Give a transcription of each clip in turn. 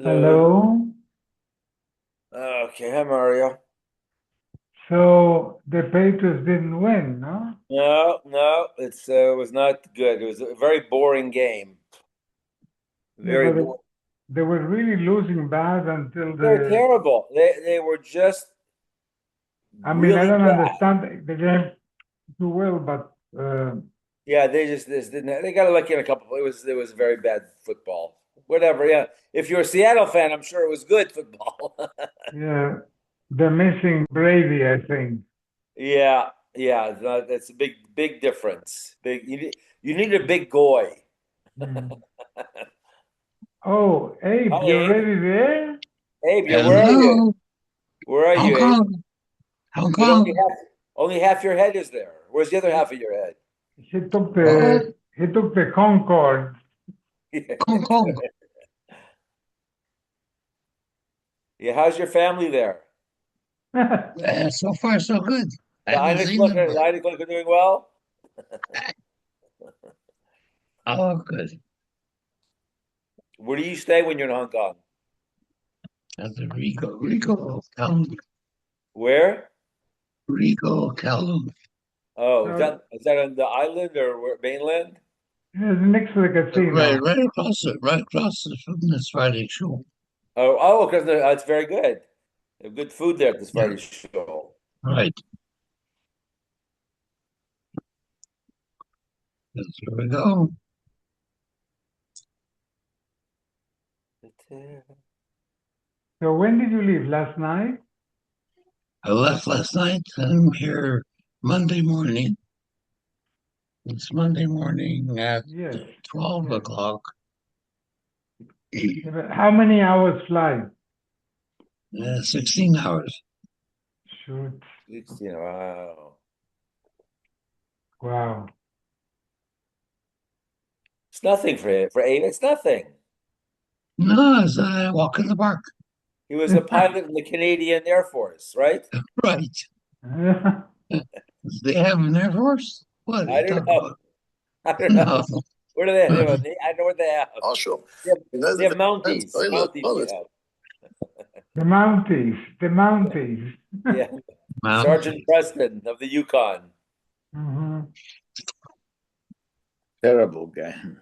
Hello. Hello. Okay, hi Mario. So the Patriots didn't win, no? No, it was not good. It was a very boring game. Yeah, Very but boring. they were really losing bad until They were the. terrible. They were just I mean, I really don't bad. understand the game too well, but Yeah, they just didn't. They got lucky in a couple. It was very bad football. Whatever. Yeah, if you're a Seattle fan, I'm sure it was good football. yeah, they're missing Brady, I think. Yeah. That's a big difference. You need a big goy. Hmm. Oh, Abe, Hi, you Abe. already there? Abe, where are you? Hello, Where are Hong you, Abe? Kong, Hong But only Kong. half your head is there. Where's the other half of your head? What? He took the Concorde. Hong Kong. Yeah, how's your family there? So far, so good. I The haven't seen them, The but Einiglook are doing well. oh, good. Where do you stay when you're in Hong Kong? At the Rico, Kowloon, Where? Rico, Kowloon. Oh, is So, that on the island or mainland? it's next to the Right, casino. right across it from this Friday show. Oh, because it's very good. They have good food there at this Yeah, Friday show. right. That's where we go. So when did you leave? Last night? I left last night. I'm here Monday morning. It's Monday morning at Yes, 12 yes. o'clock. Yeah, but how many hours flight? 16 hours. Shoot. Wow. Wow. It's nothing for Abe. It's nothing. No, as I walk in the park. He was a pilot in the Canadian Air Force, right? Right. They have an Air Force? What are I you don't talking know. about? I don't know. No. What do they have? I know what they have. Also, They have, you know they the have defense Mounties. toilet Mounties they bullet. have. The Mounties, the Mounties. Yeah. Mount. Sergeant Preston of the Yukon. Mhm. Terrible game.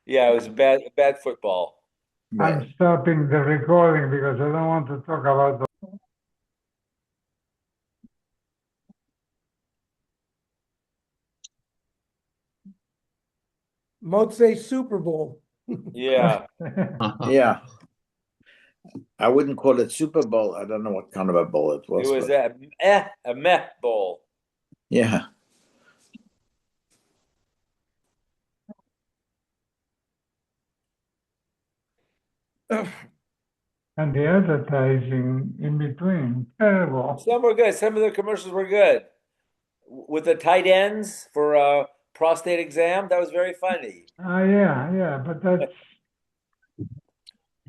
Yeah, it was bad football. I'm Right. stopping the recording because I don't want to talk about the. Motzei Super Bowl. Yeah. Yeah. I wouldn't call it Super Bowl. I don't know what kind of a bowl it It was, was but a meh bowl. yeah. And the advertising in between. Terrible. Some were good. Some of the commercials were good. With the tight ends for prostate exam, that was very funny. Yeah, yeah, but that's.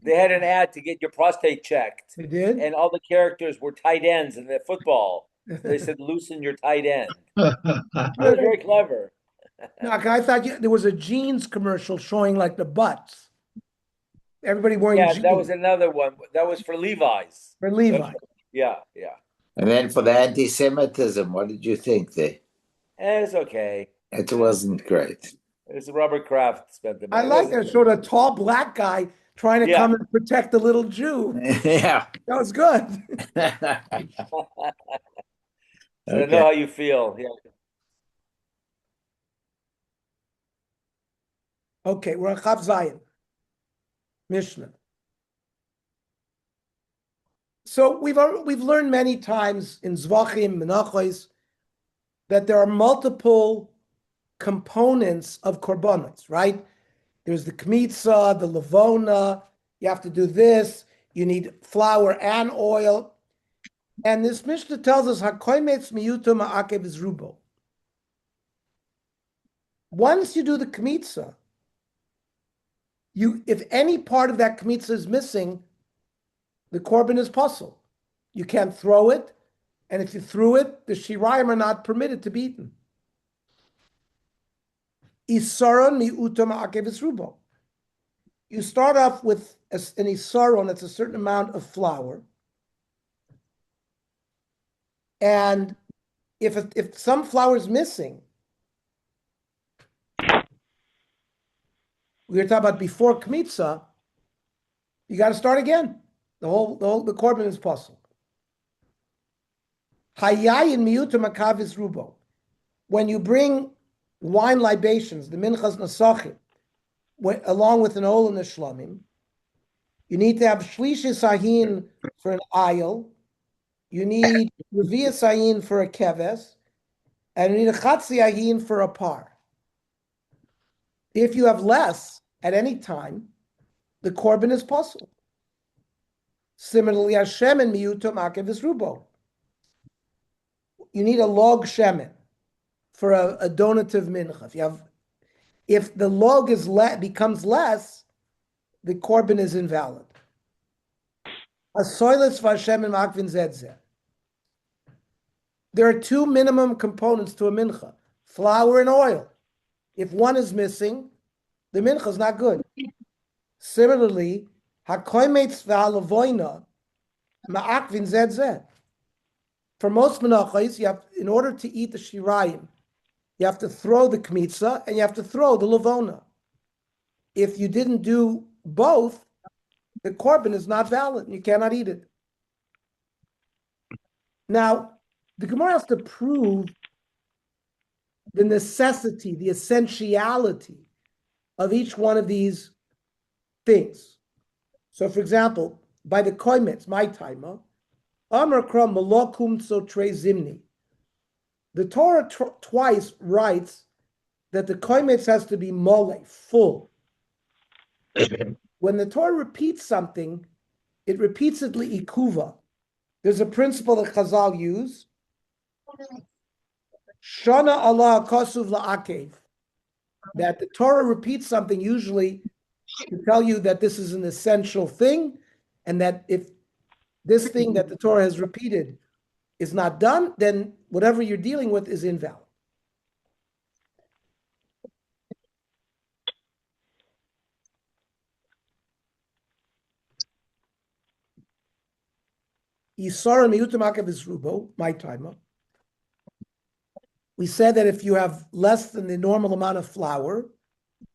They had an ad to get your prostate checked, They did? and all the characters were tight ends in the football. So they said, "Loosen your tight end." It was very clever. No, 'cause I thought there was a jeans commercial showing like the butts. Everybody wearing Yeah, that was jeans another one. That was for Levi's. for That's Levi. yeah. And then for the anti-Semitism, what did you think? It's okay. It wasn't great. It's Robert Kraft spent the I money. It like was that. Showed a tall black guy trying to yeah. come and protect the little Jew. Yeah. That was good. So I know Okay. how you feel. Yeah. Okay, we're on Chav Zion, Mishnah. So we've learned many times in Zvachim, Menachos, that there are multiple components of korbanos, right? There's the kmitza, the lavona. You have to do this. You need flour and oil. And this Mishnah tells us hakoymetz miyuto ma'akev is rubo. Once you do the kmitza, if any part of that kmitza is missing, the korban is puzzle. You can't throw it, and if you threw it, the shirayim are not permitted to be eaten. Isaron miyuto ma'akev is rubo. You start off with an isaron, it's a certain amount of flour. And if some flour is missing, we were talking about before kmitza, you got to start again. The korban is possible. Hayayin miyuta makavis rubo. When you bring wine libations, the minchas nasachim, along with an ol and a shlamim, you need to have shlishi sahin for an aisle. You need revia sahin for a keves, and you need a chatzi ahin for a par. If you have less at any time, the korban is possible. Similarly, Hashem and miyuta makavis rubo. You need a log shemen for a donative mincha. If the log becomes less, the korban is invalid. There are two minimum components to a mincha: flour and oil. If one is missing, the mincha is not good. Similarly, hakoymetz v'halavoina ma'akvin zed. For most menachos, you have, in order to eat the shirayim, you have to throw the kmitza and you have to throw the lavona. If you didn't do both, the korban is not valid and you cannot eat it. Now, the Gemara has to prove the necessity, the essentiality of each one of these things. So, for example, by the koimetz, my timer, Amar kram malakum so tre zimni. The Torah twice writes that the koimetz has to be mole, full. When the Torah repeats something, it repeats it li'ikuva. There's a principle that Chazal use. Shana Allah kosuv la'akev. That the Torah repeats something usually to tell you that this is an essential thing, and that if this thing that the Torah has repeated is not done, then whatever you're dealing with is invalid. Yisara miyutamakav is rubo, my timer. We said that if you have less than the normal amount of flour,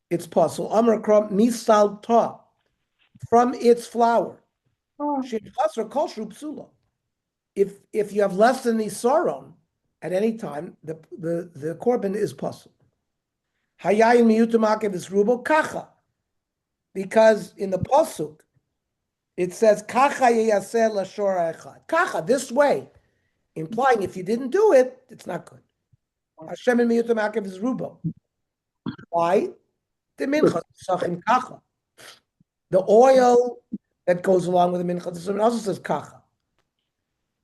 it's possible. Amar kram misal ta, from its flour. If you have less than the saron at any time, the korban is possible. Hayayin miyutamakev is rubo kacha, because in the pasuk it says kacha yeyaseh lashor echad. Kacha, this way, implying if you didn't do it, it's not good. Hashem and miyutamakev is rubo. Why? The mincha sachim kacha. The oil that goes along with the mincha, it also says kacha.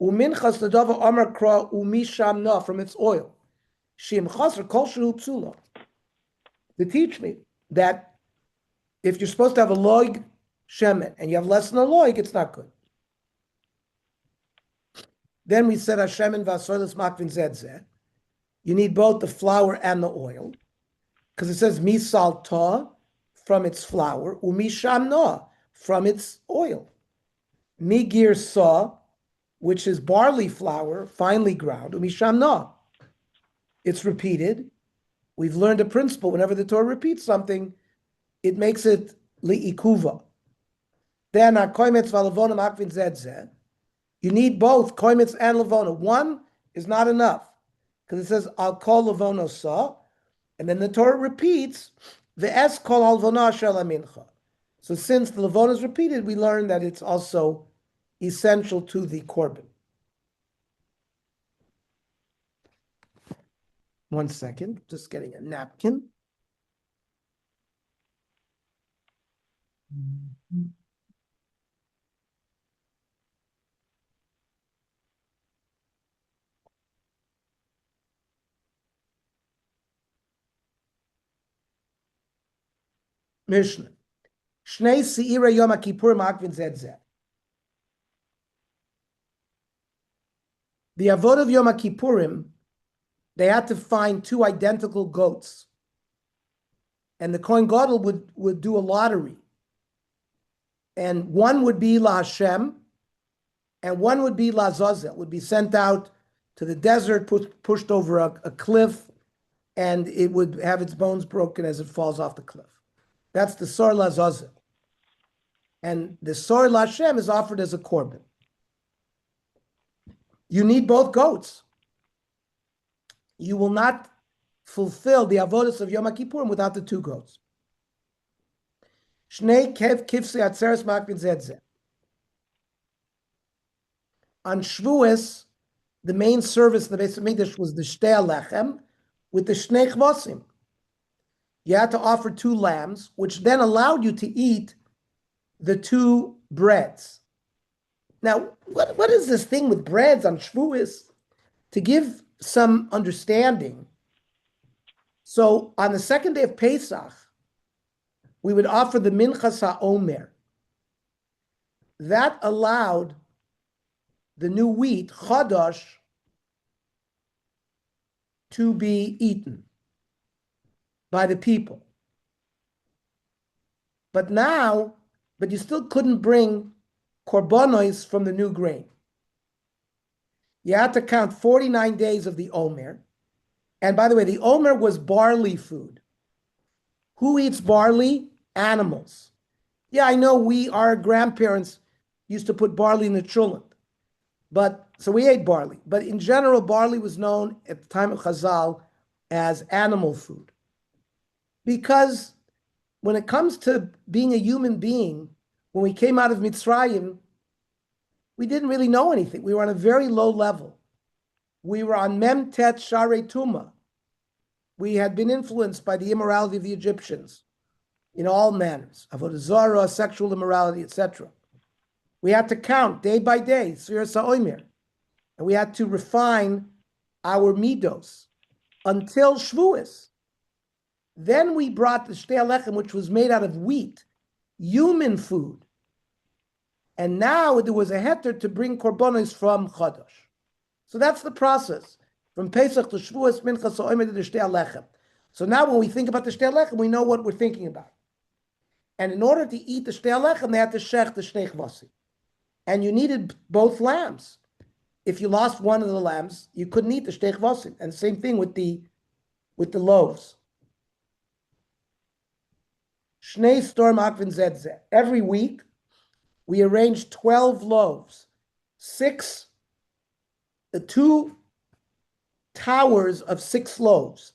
Uminchas the dava amar kra umishamna, from its oil. Shim chaser kol shehu psula. To teach me that if you're supposed to have a log shemen and you have less than a log, it's not good. Then we said Hashemen v'asoilis makvin zed zed. You need both the flour and the oil, because it says misal ta, from its flour, umishamna, from its oil. Migir sa, which is barley flour, finely ground, umishamna. It's repeated. We've learned a principle. Whenever the Torah repeats something, it makes it li'ikuva. Then koimetz v'alavona makvin zed zed. You need both koimetz and lavona. One is not enough, because it says al kol lavono sa, and then the Torah repeats the es kol alvona shel mincha. So since the lavona is repeated, we learn that it's also essential to the korban. One second, just getting a napkin. Mishnah. Shnei seira yom kippurim akvin zed zed. The avod of Yom Kippurim, they had to find two identical goats, and the Kohen Gadol would do a lottery. And one would be La Hashem, and one would be La Zazel, would be sent out to the desert, pushed over a cliff, and it would have its bones broken as it falls off the cliff. That's the Sor La Zazel. And the Sor La Hashem is offered as a korban. You need both goats. You will not fulfill the avodas of Yom Kippurim without the two goats. Shnei kifsei atzeres makvin zed. On Shavuos, the main service in the Beis Hamikdash was the Shtei Lechem with the Shnei Chvosim. You had to offer two lambs, which then allowed you to eat the two breads. Now, what is this thing with breads on Shavuos? To give some understanding, so on the second day of Pesach, we would offer the Minchas HaOmer. That allowed the new wheat, Chadash, to be eaten by the people. But you still couldn't bring korbanos from the new grain. You had to count 49 days of the Omer. And by the way, the Omer was barley food. Who eats barley? Animals. Yeah, I know our grandparents used to put barley in the cholent. So we ate barley. But in general, barley was known at the time of Chazal as animal food. Because when it comes to being a human being, when we came out of Mitzrayim, we didn't really know anything. We were on a very low level. We were on Mem Tet Sharei Tuma. We had been influenced by the immorality of the Egyptians in all manners, avodah zarah, sexual immorality, etc. We had to count day by day, Sfira Sa'omer, and we had to refine our midos until Shavuos. Then we brought the Shtei Lechem, which was made out of wheat, human food. And now there was a heter to bring korbanos from Chadash. So that's the process. From Pesach to Shavuos, Minchas HaOmer to the Shtei Lechem. So now when we think about the Shtei Lechem, we know what we're thinking about. And in order to eat the Shtei Lechem, they had to shech the Shnei Chvasim. And you needed both lambs. If you lost one of the lambs, you couldn't eat the Shtei Chvasim. And same thing with the loaves. Shnei Stor Makvin Zed Zeh. Every week, we arranged 12 loaves, two towers of 6 loaves,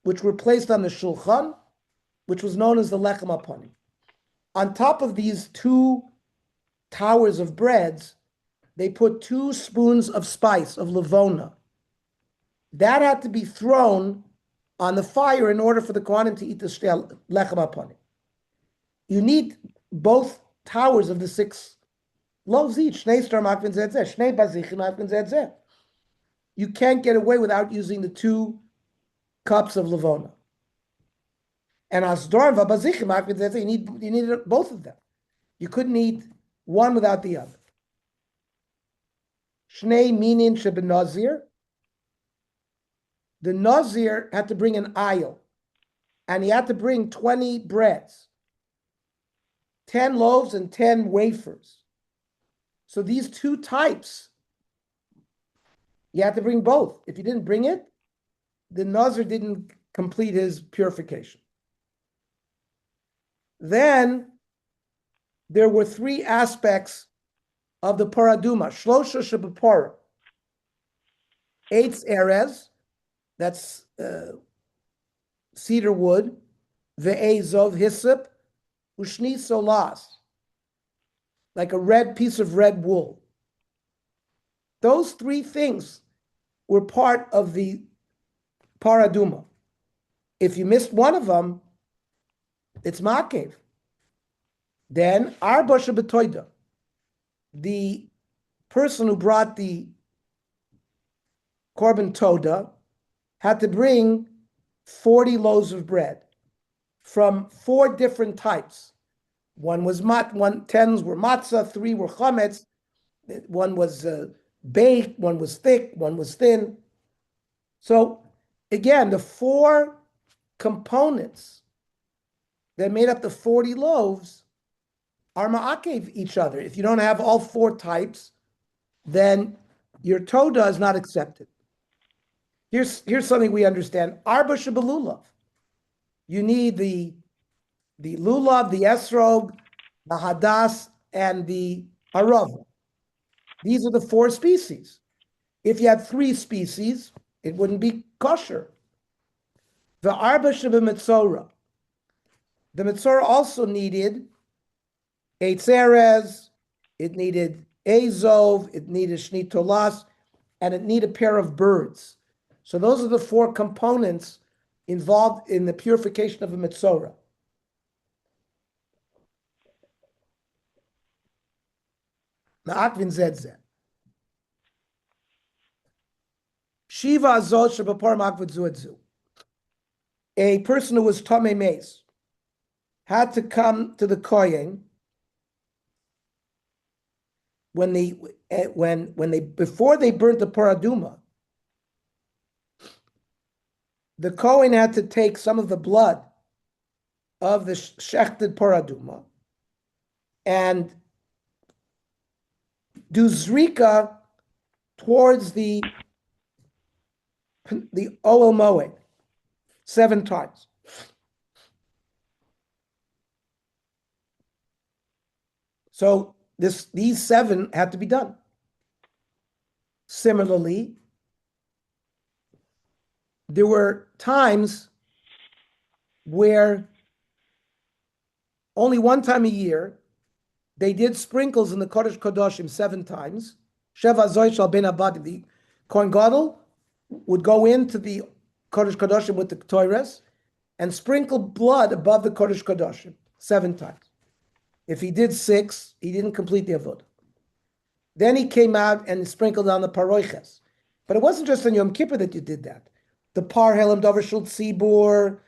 which were placed on the shulchan, which was known as the lechem hapanim. On top of these 2 towers of breads, they put 2 spoons of spice, of levona. That had to be thrown on the fire in order for the kohanim to eat the lechem hapanim. You need both towers of the 6 loaves each. Shnei star makvin zed zeh, shnei bazichim makvin zed zeh. You can't get away without using the 2 cups of levona. And asdor and bazichim makvin zed zeh, you need both of them. You couldn't eat one without the other. Shnei minin sheben nazir. The nazir had to bring an aisle, and he had to bring 20 breads, 10 loaves and 10 wafers. So these 2 types, you had to bring both. If you didn't bring it, the Nazir didn't complete his purification. Then there were 3 aspects of the paraduma. Shlosha shebepara. Eitz erez, that's cedar wood, ve'ezov hyssop, ushni solas, like a red piece of red wool. Those 3 things were part of the paraduma. If you missed one of them, it's makev. Then arba shebetoida, the person who brought the korban toda had to bring 40 loaves of bread from 4 different types. 10 were matzah, 3 were chametz, 1 was baked, 1 was thick, 1 was thin. So again, the 4 components that made up the 40 loaves are ma'akev each other. If you don't have all four types, then your toda is not accepted. Here's something we understand. Arba shebelulav. You need the lulav, the esrog, the hadas, and the arav. These are the four species. If you had three species, it wouldn't be kosher. The arba shebemitzora. The mitzora also needed eitzeres, it needed azov, it needed shnit tolas, and it needed a pair of birds. So those are the four components involved in the purification of a mitzora. Ma'akvin zedze. Shiva azot shebapar ma'akvin zuedzu. A person who was tamei meis had to come to the kohen when they before they burnt the paraduma. The kohen had to take some of the blood of the shechted paraduma and do zrika towards the Ohel Moed 7 times. So these 7 had to be done. Similarly, there were times where only one time a year they did sprinkles in the Kodesh Kodashim 7 times. Sheva Zoy Shal Ben Abad, the Kohen Gadol would go into the Kodesh Kodashim with the Torahs and sprinkle blood above the Kodesh Kodashim 7 times. If he did 6, he didn't complete the avodah. Then he came out and sprinkled on the paroiches. But it wasn't just on Yom Kippur that you did that. The par helam davar shul tzibur,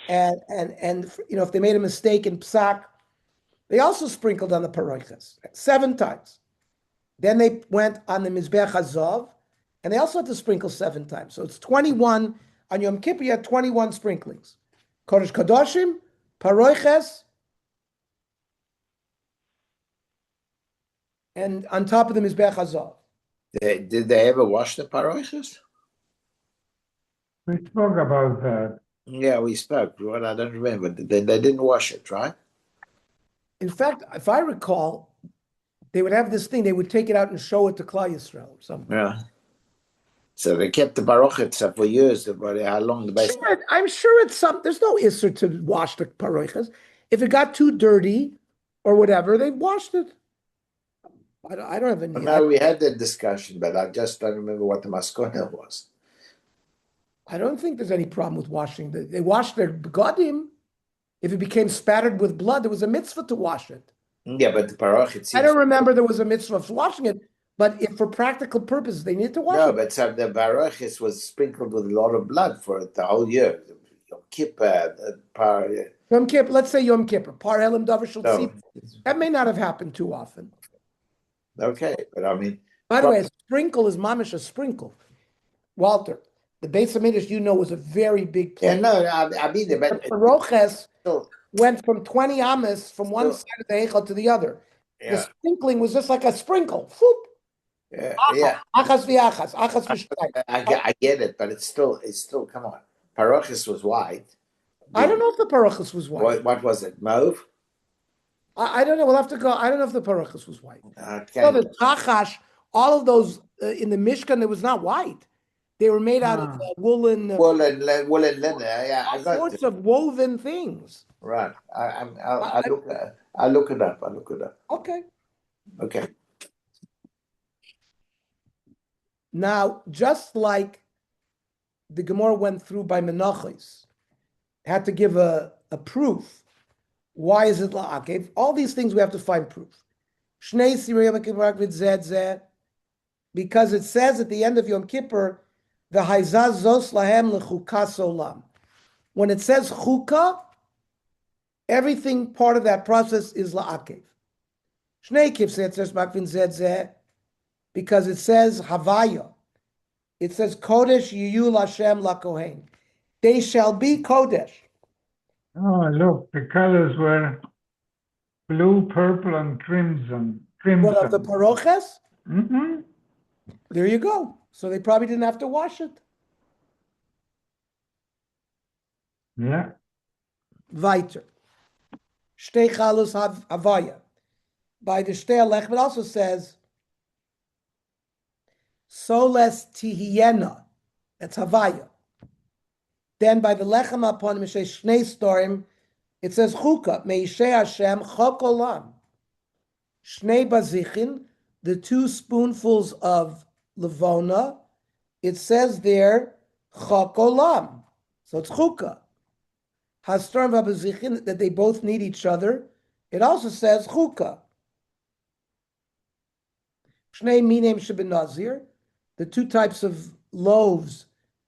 and if they made a mistake in psak, they also sprinkled on the paroiches 7 times. Then they went on the mizbech hazav, and they also had to sprinkle 7 times. So it's 21 on Yom Kippur. You had 21 sprinklings. Kodesh Kodashim, paroiches, and on top of the mizbech hazav. Did they ever wash the paroiches? We spoke about that. Yeah, we spoke. Well, I don't remember. They didn't wash it, right? In fact, if I recall, they would have this thing. They would take it out and show it to Klal Yisrael or something. Yeah. So they kept the paroiches for years. How long the base? Sure, I'm sure it's some. There's no issur to wash the paroiches. If it got too dirty or whatever, they washed it. I don't have any. No, we had that discussion, but I just don't remember what the maskona was. I don't think there's any problem with washing. They washed their begadim. If it became spattered with blood, there was a mitzvah to wash it. Yeah, but the paroiches. I don't remember there was a mitzvah of washing it, but if for practical purposes they needed to wash it. No, but so the paroiches was sprinkled with a lot of blood for the whole year. Yom Kippur, Yom Kippur, let's say Yom Kippur, par helam davar shul No. tzibur. That may not have happened too often. Okay, but I mean, By the way, a sprinkle is mamish a sprinkle. Walter, the Beis HaMikdash, was a very big place. yeah, no, I mean, but Paroches still, went from 20 amas from one side of the Eichel to the other. The yeah, sprinkling was just like a sprinkle. Whoop. yeah. Achas v'achas, achas v'shtayim. I get it, but it's still. Come on, parochis was white. I don't know if the parochis was white. What was it? Mauve. I don't know. We'll have to go. I don't know if the parochis was white. Okay. No, the tachash, all of those in the Mishkan, it was not white. They were made out of woolen, Woolen linen. Yeah, I all got sorts it. of woven things. Right. I'll look it up. I'll look it up. Okay. Okay. Now, just like the Gemara went through by Menachos, had to give a proof. Why is it la'akev? All these things we have to find proof. Shnei sirei Yom Kippur v'zed zeh, because it says at the end of Yom Kippur, the haizaz zos lahem lechukas olam. When it says chukah, everything part of that process is la'akev. Shnei kivsetzes makvin zed zeh, because it says havaya. It says kodesh yiyu Lashem lakohen. They shall be kodesh. Oh, look, the colors were blue, purple, and crimson. What of the paroches? Mm-hmm. There you go. So they probably didn't have to wash it. Yeah. Weiter. Shtei chalus havaya. By the Shtei Lechem, it also says, soles tihiena. That's havaya. Then by the Lechem upon Mishay Shnei Storim, it says chuka, meishe Hashem chok olam. Shnei bazichin, the 2 spoonfuls of levona, it says there chok olam. So it's chuka. Hastorm v'abazichin, that they both need each other. It also says chuka. Shnei minem sheben nazir, the 2 types of loaves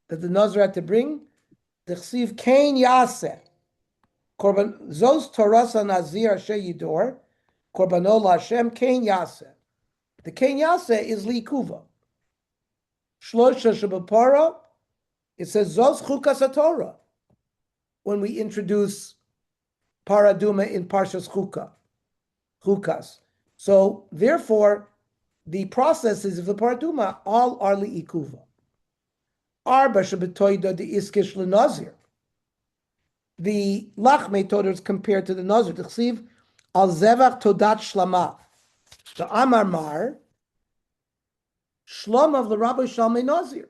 that the nazir had to bring. The chsiv kain yaseh. Korban zos torasa nazir asher yidor. Korbanol Hashem kain yaseh. The kain yaseh is likuva. Shlosha shebapara. It says zos chukas Torah when we introduce paraduma in Parshas chukas. So therefore, the processes of the paraduma all are liikuva. Arba shebetoida the iskish lenazir. The lachme toda is compared to the nazir. The chsiv al zevach todat shlama. The amar mar shlom of the rabbi shalmei nazir.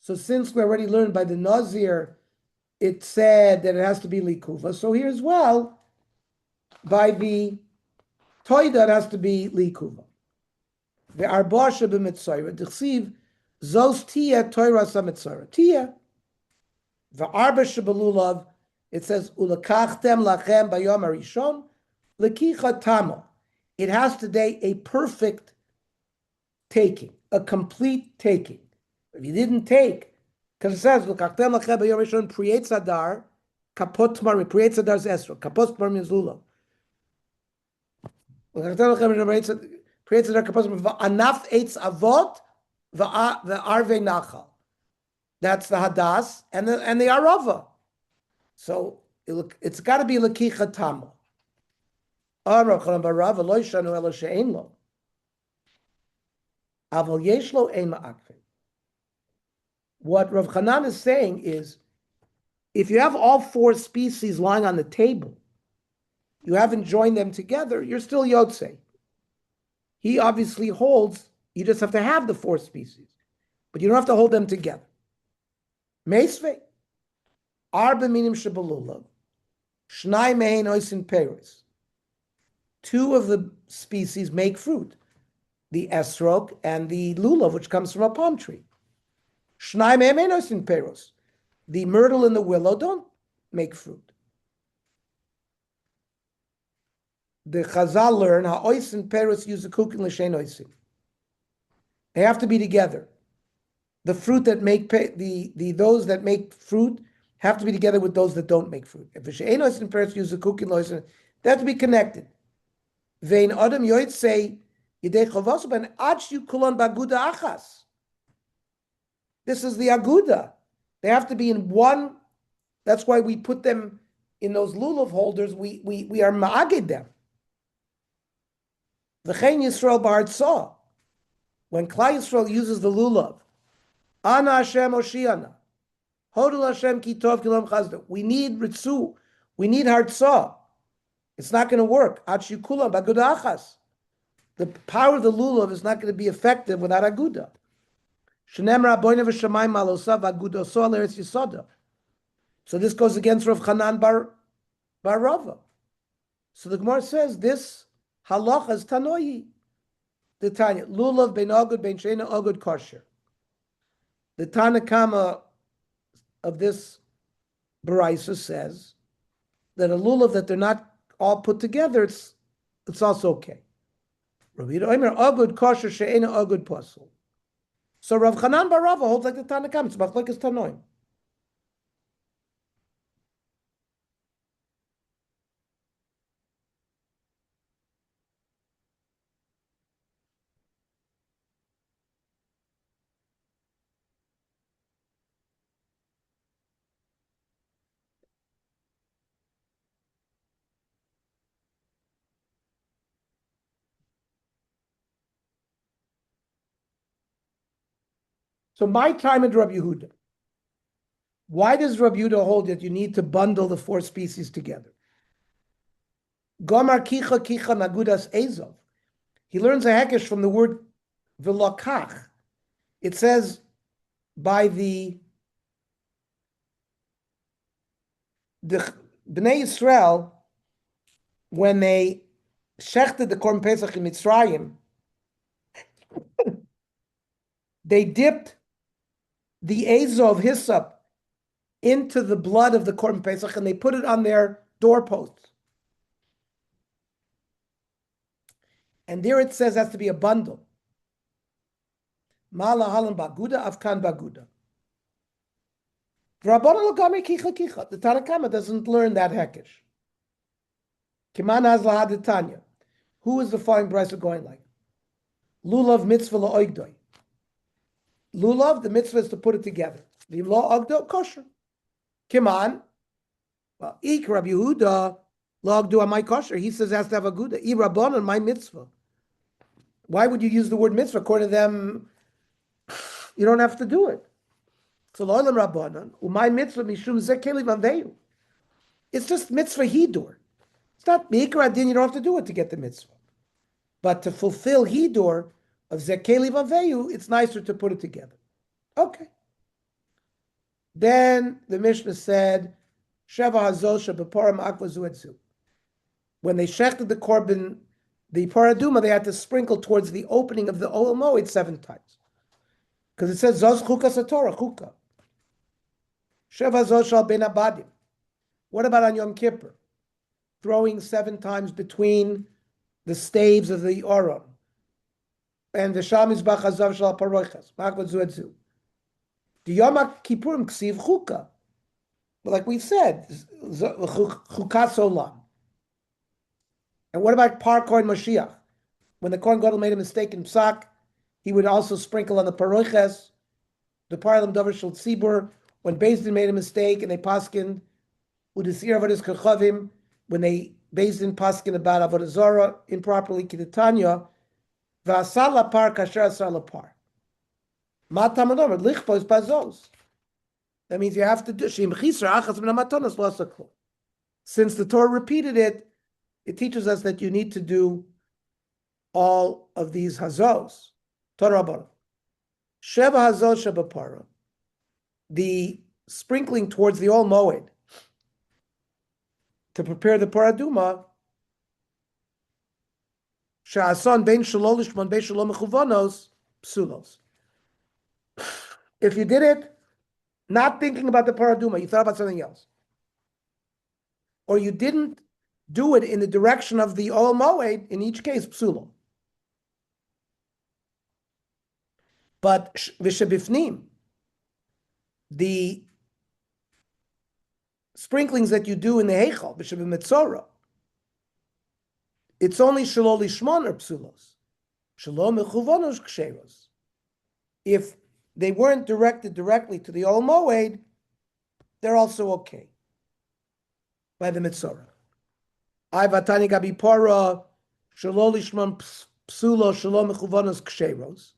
So since we already learned by the nazir, it said that it has to be likuva. So here as well, by the toida, it has to be likuva. The arbasha b'mitzayra. The chsiv zos tia toira sa mitzayra. Tia. The arba shebelulav, it says, ulakachtem lachem bayom harishon, lekicha tamo. It has today a perfect taking, a complete taking. If you didn't take, because it says, ulakachtem lachem bayom harishon, priyetz adar, kapot tmar, priyetz adar's esro, kapot tmar means lulav. Ulakachtem lachem priyetz adar, kapot tmar, anaf eitz avot, v'arve nachal. That's the hadas and the arava. So it's got to be lakicha tamo. What Rav Chanan is saying is, if you have all 4 species lying on the table, you haven't joined them together, you're still yotze. He obviously holds, you just have to have the 4 species, but you don't have to hold them together. Meisve, arba minim shebelulav, shnai mein oisin peris. 2 of the species make fruit, the esrog and the lulav, which comes from a palm tree. Shnai mein oisin peros. The myrtle and the willow don't make fruit. The Chazal learn how oisin peros use the cooking l'shein oisin. They have to be together. The fruit that make those that make fruit have to be together with those that don't make fruit. If the she'ein oisin peros use the cooking l'oisin, they have to be connected. Vein adam yoit say yidei chavos ben adshu kulon baguda achas. This is the aguda. They have to be in one. That's why we put them in those lulav holders. We are ma'agid them. V'chein Yisrael b'artzah. When Klal Yisrael uses the lulav, Ana Hashem Oshiana, Hodul Hashem ki tov kilom chazda. We need ritzu. We need hartzah. It's not going to work. Adshu kulam baguda achas. The power of the lulav is not going to be effective without aguda. Shenem rabboina v'shamayim malosav aguda so eretz yisoda. So this goes against Rav Chanan bar Rava. So the Gemara says this halacha is tanoyi. The Tanya lulav ben agud ben sheina agud kosher. The Tanakama of this Baraisa says that a lulav that they're not all put together, it's also okay. Rabbi Omer agud kosher she'ena agud pasul. So Rav Chanan bar Rava holds like the Tanakama. It's machlokes tanoim. So my time at Rabbi Yehuda. Why does Rabbi Yehuda hold that you need to bundle the 4 species together? Gomar kicha kicha nagudas ezov. He learns a hekesh from the word v'lakach. It says by the Bnei Yisrael, when they shechted the Korban Pesach in Mitzrayim, they dipped the ezov hyssop into the blood of the Korban Pesach and they put it on their doorposts. And there it says has to be a bundle. Mala halam baguda, afkan baguda. The Tanna Kama doesn't learn that hekesh. Kiman hazla haditanya. Who is the following brisa going like? Lulav mitzvah la'oigdoi. Lulav, the mitzvah is to put it together. The law ogdo kosher. Kiman. Well, ik Rabbi Yehuda law ogdo amai kosher. He says has to have a guda. I rabbanon my mitzvah. Why would you use the word mitzvah? According to them, you don't have to do it. So lo'olam rabbanon umay mitzvah mishum zekeli vanveyu. It's just mitzvah hidur. It's not mikra din. You don't have to do it to get the mitzvah. But to fulfill hidur of zekeli vanveyu, it's nicer to put it together. Okay. Then the Mishnah said, Sheva hazol shebeparam akva zuetzu. When they shechted the korban, the paraduma, they had to sprinkle towards the opening of the Ohel Moed 7 times. Because it says, Zos chuka satorah, chuka. Sheva hazol shal ben abadim. What about on Yom Kippur? Throwing 7 times between the staves of the Oram. And the Shal Mizbach Hazav Shal Paroichas. Makvat Zuetzu. The Yom Kippurim Ksiv Chuka. But like we said, Chukas Olam. And what about Par Kohen Mashiach? When the Kohen Gadol made a mistake in Psak, he would also sprinkle on the Paroiches, the Paralim Dover Shal Tzibur. When Beis Din made a mistake and they paskined, Udisir Avodas Kechavim, when they Beis Din paskin about Avodah Zarah improperly, Kidatanya, V'asal lapar kasher asal lapar. Matamadomer lichpos bazos. That means you have to do shim chisra achas min hamatonos lasaklo. Since the Torah repeated it, it teaches us that you need to do all of these hazos. Torah Rabbah. Sheva hazos shebapara. The sprinkling towards the Ohel Moed to prepare the paraduma. Sha'ason bein shelo lishmon bein shelo mechuvanos psulos. If you did it not thinking about the paraduma, you thought about something else, or you didn't do it in the direction of the Ohel Moed, in each case psulo. But v'shebifnim, the sprinklings that you do in the heichal v'shebimitzora, it's only shelo lishmon or psulos. Shelo mechuvanos ksheros. If they weren't directed directly to the Ohel Moed, they're also okay by the mitzora. I vatani gabi para shelo lishmon psulo shelo mechuvanos ksheros,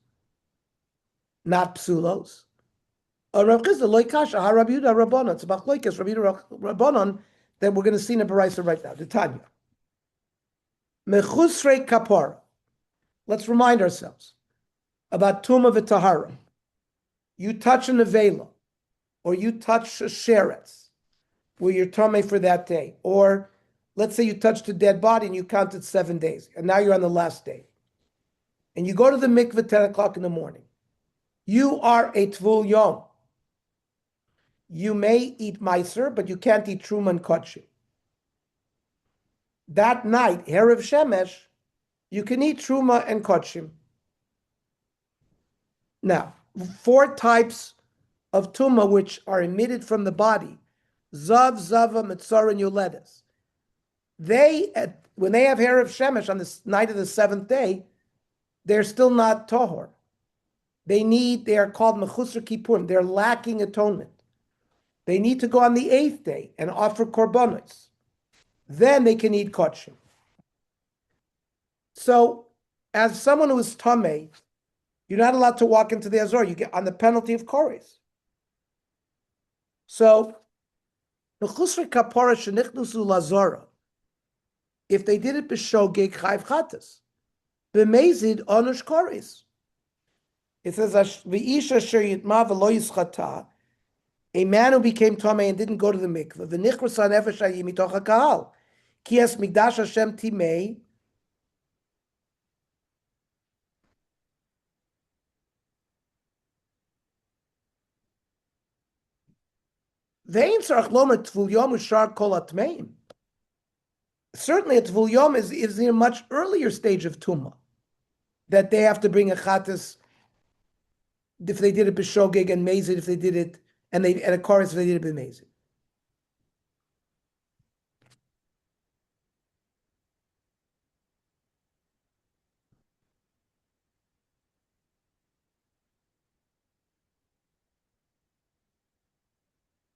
not psulos. Rav Chisda loikash ha Rabbi Yehuda Rabbanon. It's about loikas Rabbi Yehuda Rabbanon that we're going to see in a baraisa right now. The Tanya. Mechusrei kapara. Let's remind ourselves about Tumah v'Tahara. You touch an avela, or you touch a sheretz, where you're tamei for that day. Or let's say you touched a dead body and you counted 7 days, and now you're on the last day. And you go to the mikveh 10 o'clock in the morning. You are a tvul yom. You may eat meiser, but you can't eat truma and kotche. That night, Erev Shemesh, you can eat truma and kotchim. Now, 4 types of tuma which are emitted from the body: zav, zava, mitzor, and yuledes. When they have Erev Shemesh on the night of the 7th day, they're still not tahor. They are called mechusar kippurim. They're lacking atonement. They need to go on the 8th day and offer korbanos. Then they can eat kotchim. So, as someone who is tamei, You're not allowed to walk into the Azor. You get on the penalty of Kores. So, if they did it b'shogeg chayv chatas, b'mezid onush Kores. It says, "V'isha asher yitma v'lo yischata," a man who became tamei and didn't go to the mikveh, v'nichras hanefesh hayim mitoch hakahal, ki es migdash Hashem timei. Ve'in tzarach lomer tvul yom u'shar kol atmeim. Certainly, a tvul yom is in a much earlier stage of tumah, that they have to bring a chatas if they did it b'shogeg and mezid if they did it, and a chorus if they did it b'mezid.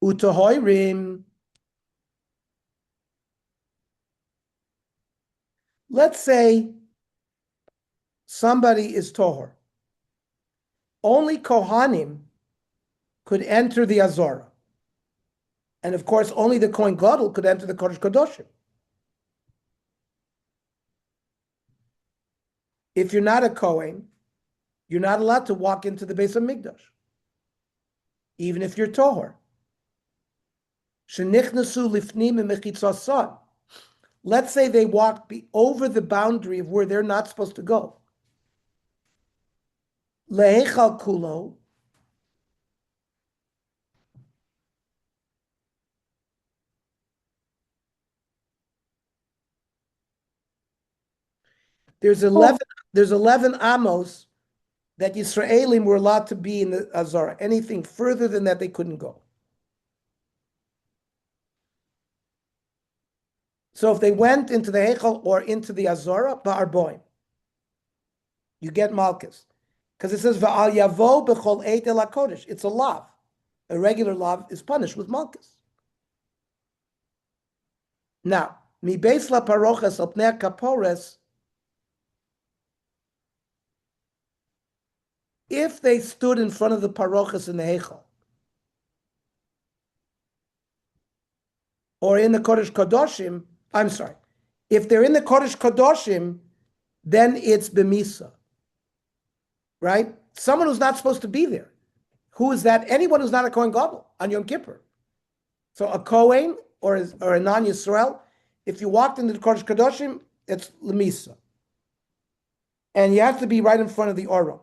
Utahoirim. Let's say somebody is tohor. Only Kohanim could enter the Azorah. And of course, only the Kohen Gadol could enter the Kodesh Kodoshim. If you're not a Kohen, you're not allowed to walk into the Beis HaMikdash, even if you're tohor. Shenichnasu lifnim mechitzasad. Let's say they walk over the boundary of where they're not supposed to go. Lehechal kulo. There's 11 amos that Yisraelim were allowed to be in the Azara. Anything further than that, they couldn't go. So if they went into the Heichal or into the Azara, ba'arboim, you get Malchus. Because it says, Va'al yavo b'chol eit el HaKodesh. It's a lav. A regular lav is punished with Malchus. Now, mi beis la paroches al pnei kapores, if they stood in front of the paroches in the Heichal, or in the Kodesh Kodoshim, I'm sorry, if they're in the Kodesh Kodoshim, then it's b'misa, right? Someone who's not supposed to be there. Who is that? Anyone who's not a Kohen Gadol on Yom Kippur. So a Kohen or a non-Yisrael, if you walked into the Kodesh Kodoshim, it's l'misa. And you have to be right in front of the Oron.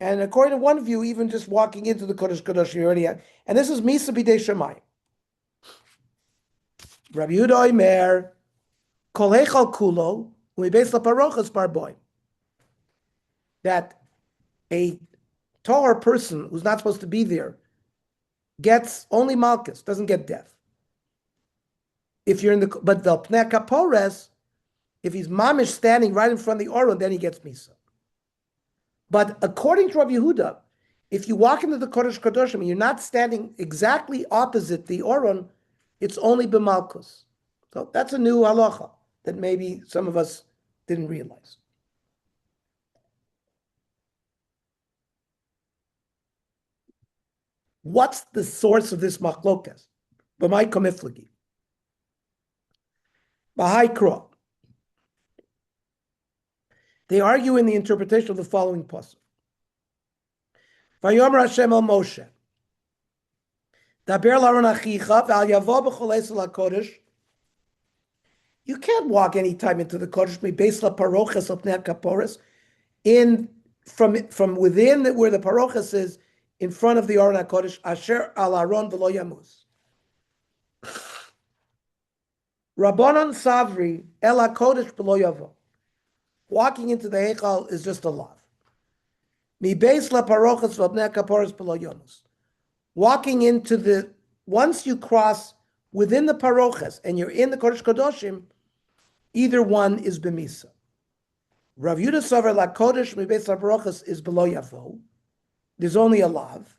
And according to one view, even just walking into the Kodesh Kodosh, you already have. And this is Misa B'dei Shemayim. Rabbi Yehuda Omer, Kol Heichal Kulo, U'Mibeis LaParochas Barboy. That a Torah person who's not supposed to be there gets only Malchus, doesn't get death. If you're in the, but the Pnei Kapores, if he's mamish standing right in front of the Oron, then he gets Misa. But according to Rabbi Yehuda, if you walk into the Kodesh Kodoshim and you're not standing exactly opposite the Oron, it's only b'malchus. So that's a new halacha that maybe some of us didn't realize. What's the source of this machlokas? B'may komiflagi. B'hai kro. They argue in the interpretation of the following pasuk. Vayomer Hashem el Moshe. Daber la'aron achicha v'al yavo b'chol esel HaKodesh. You can't walk any time into the Kodesh mibeis laparoches al pnei kaporos, from within where the paroches is, in front of the Aron HaKodesh, asher al Aron v'lo yamus. Rabbanon Savri el HaKodesh v'lo yavo. Walking into the Heichal is just a lav. Mi beis la parochas v'bnei kaporos b'lo yonus. Walking into the, once you cross within the parochas and you're in the Kodesh Kodoshim, either one is b'misa. Rav Yehuda Sover la Kodesh mi beis la parochas is b'lo yavo. There's only a lav.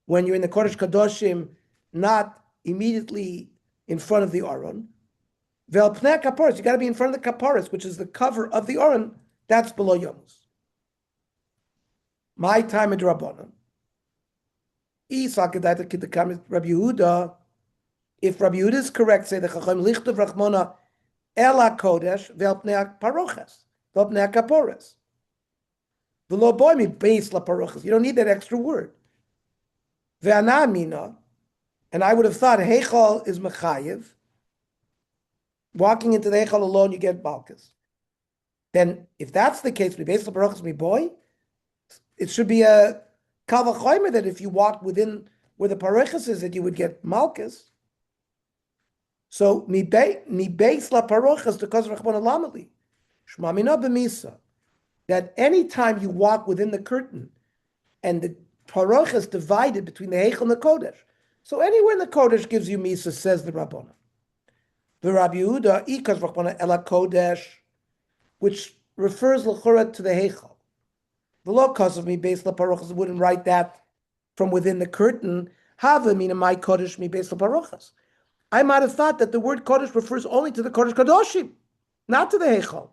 When you're in the Kodesh Kodoshim, not immediately in front of the Aron. Vel pnei kaporis, you got to be in front of the kaporis, which is the cover of the Aron. That's below Yomus. My time at Rabbanon. If Rabbi Yehuda is correct, say the Chacham lichtav rachmona ela kodesh vel pnei paroches vel pnei kaporis. V'lo boimi beis la paroches. You don't need that extra word. Ve'anamina, and I would have thought heichal is mechayev. Walking into the heichal alone, you get balkas. Then, if that's the case, beis la paroches mi boy, it should be a kavachoymer that if you walk within where the paroches is, that you would get malkas. So mi beis la paroches to kaz rachmana lamali shmamina b'misa. That any time you walk within the curtain and the paroch is divided between the Heichel and the Kodesh. So anywhere in the Kodesh gives you Misa, says the Rabbana. The Rabbi Yehuda, Ikas Rabbana Ela Kodesh, which refers l'chora to the Heichel. The law cause of me based la parochas wouldn't write that from within the curtain. Hava mina my Kodesh me based la parochas. I might have thought that the word Kodesh refers only to the Kodesh Kadoshim, not to the Heichel.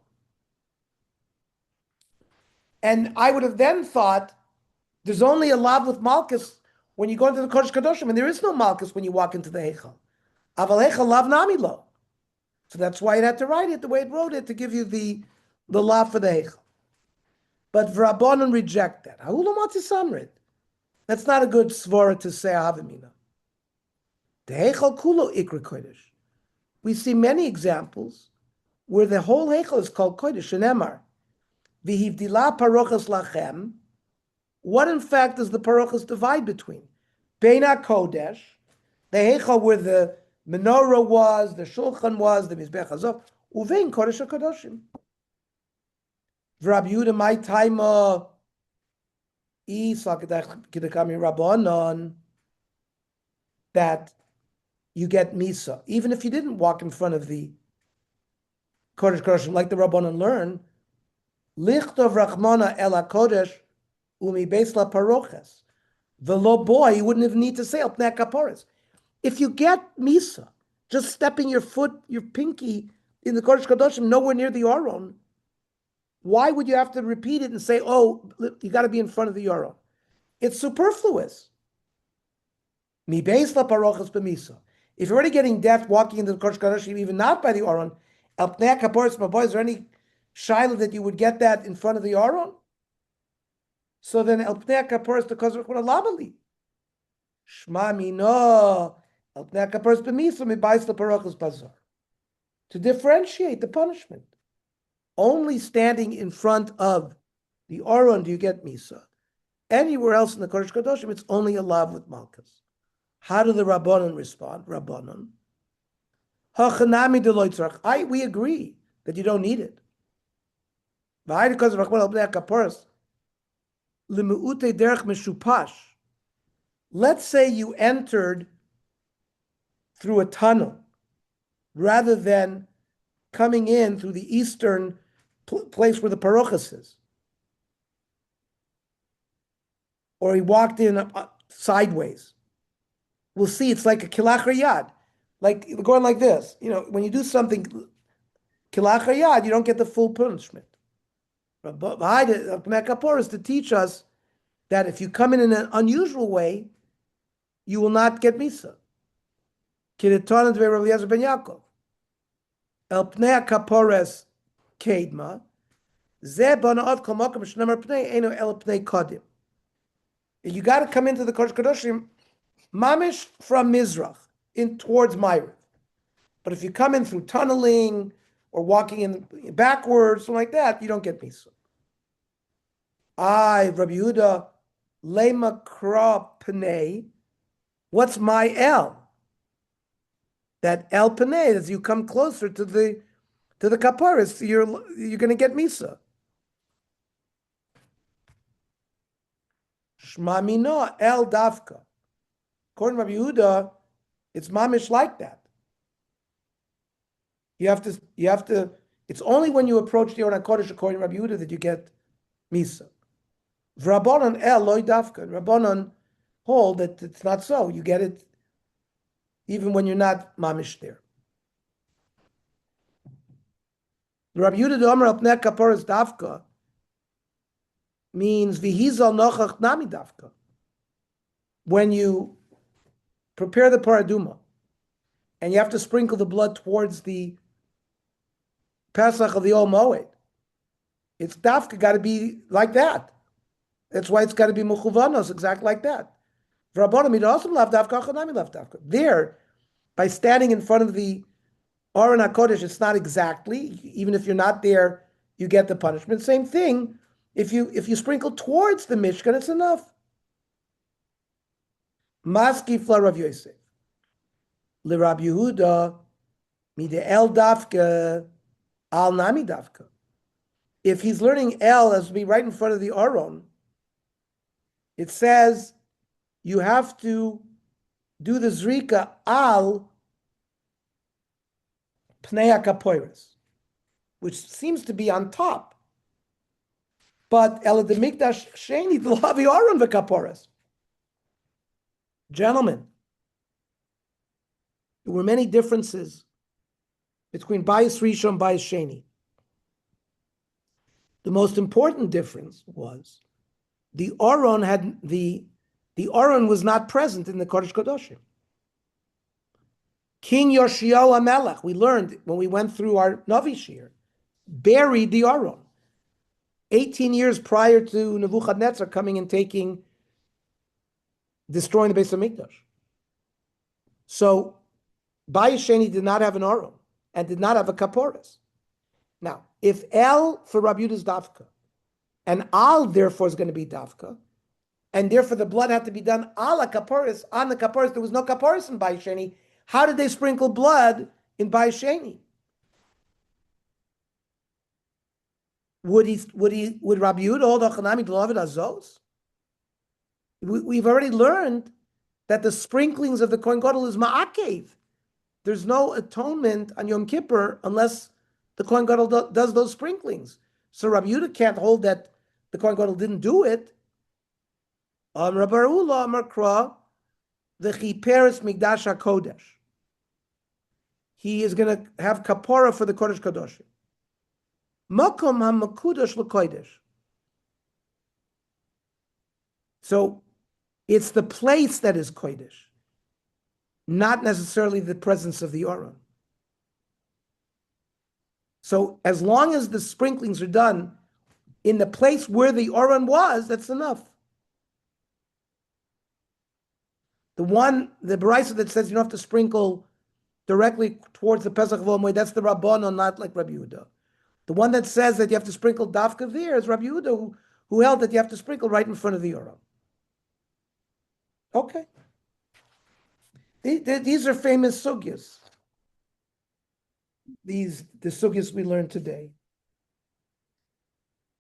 And I would have then thought there's only a lav with Malkus when you go into the Kodesh Kadoshim, and there is no Malkus when you walk into the Heichal. Aval Heichal lav nami lo. So that's why it had to write it the way it wrote it to give you the lav for the Heichal. But Rabbanon reject that. That's not a good svara to say Avamina. The Heichal kulo ikra Kodesh. We see many examples where the whole Heichal is called Kodesh, Shenemar. V'hivdila parochas lachem. What in fact does the parochas divide between? Beina Kodesh, the Heichal where the menorah was, the shulchan was, the mizbech hazov, uvein Kodesh HaKadoshim. V'Rabbi Yehuda my taima Kidakami Rabbanon that you get Misa, even if you didn't walk in front of the Kodesh HaKadoshim like the Rabbanon learn. Lichtov Rachmana Ela Kodesh Umi Beisla Paroches. The low boy, you wouldn't even need to say Alpnei Kaporis. If you get Misa, just stepping your foot, your pinky in the Kodesh Kadoshim, nowhere near the Aron, why would you have to repeat it and say, oh, you got to be in front of the Aron? It's superfluous. Mi Beisla Paroches B'Misa. If you're already getting deaf walking into the Kodesh Kadoshim, even not by the Aron, Alpnei Kaporis, my boy, is there any Shaila that you would get that in front of the Aron? So then El Pnei Kaporis to Kozrach Labali. Shma Mino El Pnei Kaporis B'Misa Mibais LeParochas Bazar. To differentiate the punishment. Only standing in front of the Aron do you get Misa. Anywhere else in the Kodesh Kadoshim, it's only a lav with Malchus. How do the Rabbanon respond? Rabbanon. Hachanami deloitzrach. We agree that you don't need it. Let's say you entered through a tunnel rather than coming in through the eastern place where the parochas is. Or he walked in sideways. We'll see it's like a kilach yad, like going like this. You know, when you do something kilach yad, you don't get the full punishment. Mekapor is to teach us that if you come in an unusual way, you will not get misa. Kireton and Rav Eliezer ben Yaakov. El pnei kapores kedma ze banaot kol makom shnemer pnei eno el pnei kodim. You got to come into the Kodesh Kadoshim mamish from Mizrach in towards Ma'ariv. But if you come in through tunneling or walking in backwards, something like that, you don't get misa. Rabbi Yehuda, lema kra pnei. What's my El? That El pnei, as you come closer to the kaparis, you're going to get misa. Shma mino El dafka. According to Rabbi Yehuda, it's mamish like that. You have to. It's only when you approach the Aron HaKodesh according to Rabbi Yehuda that you get misa. V'Rabbanon el loy dafka. Rabbanon hold that it's not so. You get it even when you're not mamish there. Rabbi Yehuda de Omer al pnei kaporas dafka means v'hizal nochach nami dafka. When you prepare the paraduma and you have to sprinkle the blood towards the Pesach of the Ol Moed, it's dafka got to be like that. That's why it's got to be mechuvanos, exactly like that. There, by standing in front of the Aron HaKodesh, it's not exactly, even if you're not there, you get the punishment. Same thing, if you sprinkle towards the Mishkan, it's enough. Maski fla Rav Yosef. Le Rabbi Yehuda, mide el dafka, al nami dafka. If he's learning El as to be right in front of the Aron, it says you have to do the zrika al pnei kapoiris, which seems to be on top. But el demikdash sheni d'lavi Aron v'kaporis. Gentlemen, there were many differences between Bayis Rishon and Bayis Sheni. The most important difference was the Aron was not present in the Kodesh Kodashim. King Yoshiyahu HaMelech, we learned when we went through our Navi Shir, buried the Aron 18 years prior to Nebuchadnezzar coming and destroying the Beis HaMikdash. So Bayis Sheni did not have an Aron and did not have a Kaporis. Now, if El for Rabbi Yehuda is Dafka, and Al therefore is going to be Dafka, and therefore the blood had to be done ala Kaporis, on the Kaporis, there was no Kaporis in Bayis Sheni. How did they sprinkle blood in Bayis Sheni? Would Rabbi Yehuda hold Achanami D'Lavid Azos? We've already learned that the sprinklings of the Kohen Gadol is Ma'akev. There's no atonement on Yom Kippur unless the Kohen Gadol does those sprinklings. So Rabbi Yehuda can't hold that the Kohen Gadol didn't do it. Rabbi Ula Amar Kra, the Chiperes Migdash HaKodesh. He is going to have kapara for the Kodesh Kadosh. Makom HaMakudosh LeKodesh. So it's the place that is Kodesh, not necessarily the presence of the Aron. So as long as the sprinklings are done in the place where the Aron was, that's enough. The Baraisa that says you don't have to sprinkle directly towards the Pesach of Ol Moed, that's the Rabbanon, not like Rabbi Yehuda. The one that says that you have to sprinkle dafka there is Rabbi Yehuda, who held that you have to sprinkle right in front of the Aron. Okay. These are famous sugyas. The sugyas we learned today.